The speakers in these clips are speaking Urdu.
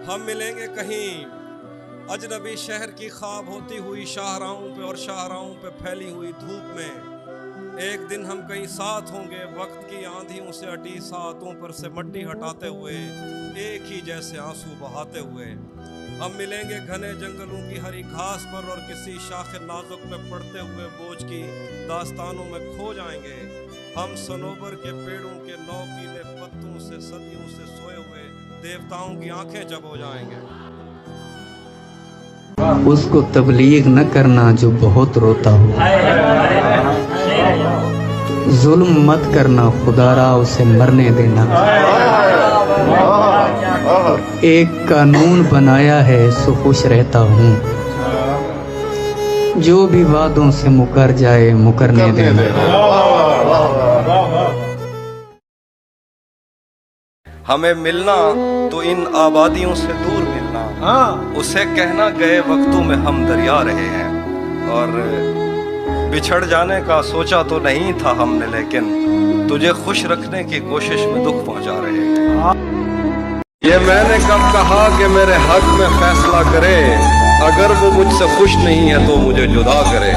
ہم ملیں گے کہیں اجنبی شہر کی خواب ہوتی ہوئی شاہراہوں پہ اور شاہراہوں پہ پھیلی ہوئی دھوپ میں. ایک دن ہم کہیں ساتھ ہوں گے وقت کی آندھیوں سے اٹی ساعتوں پر سے مٹی ہٹاتے ہوئے ایک ہی جیسے آنسو بہاتے ہوئے. ہم ملیں گے گھنے جنگلوں کی ہری گھاس پر اور کسی شاخ نازک پہ پڑتے ہوئے بوجھ کی داستانوں میں کھو جائیں گے. ہم صنوبر کے پیڑوں کے نوکیلے پتوں سے صدیوں سے سوئے ہوئے دیوتاؤں کی آنکھیں جب ہو جائیں گے. اس کو تبلیغ نہ کرنا جو بہت روتا ہو، ظلم مت کرنا خدا را اسے مرنے دینا. ایک قانون بنایا ہے سو خوش رہتا ہوں، جو بھی وعدوں سے مکر جائے مکرنے دینا. ہمیں ملنا تو ان آبادیوں سے دور ملنا، اسے کہنا گئے وقتوں میں ہم دریا رہے ہیں. اور بچھڑ جانے کا سوچا تو نہیں تھا ہم نے، لیکن تجھے خوش رکھنے کی کوشش میں دکھ پہنچا رہے ہیں. یہ میں نے کب کہا کہ میرے حق میں فیصلہ کرے، اگر وہ مجھ سے خوش نہیں ہے تو مجھے جدا کرے.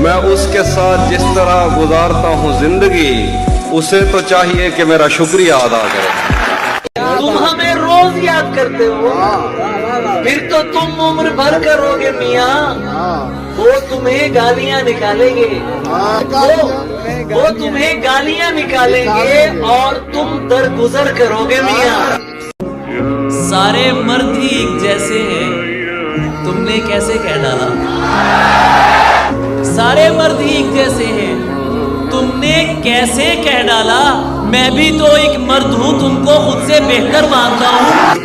میں اس کے ساتھ جس طرح گزارتا ہوں زندگی، اسے تو چاہیے کہ میرا شکریہ ادا کرے. تم ہمیں روز یاد کرتے ہو، پھر تو تم عمر بھر کرو گے میاں. وہ تمہیں گالیاں نکالیں گے، وہ تمہیں گالیاں نکالیں گے اور تم درگزر کرو گے میاں. سارے مرد ہی ایک جیسے ہیں، تم نے کیسے کہہ ڈالا. سارے مرد ہی ایک جیسے ہیں، تم نے کیسے کہہ ڈالا. میں بھی تو ایک مرد ہوں، تم کو خود سے بہتر مانتا ہوں.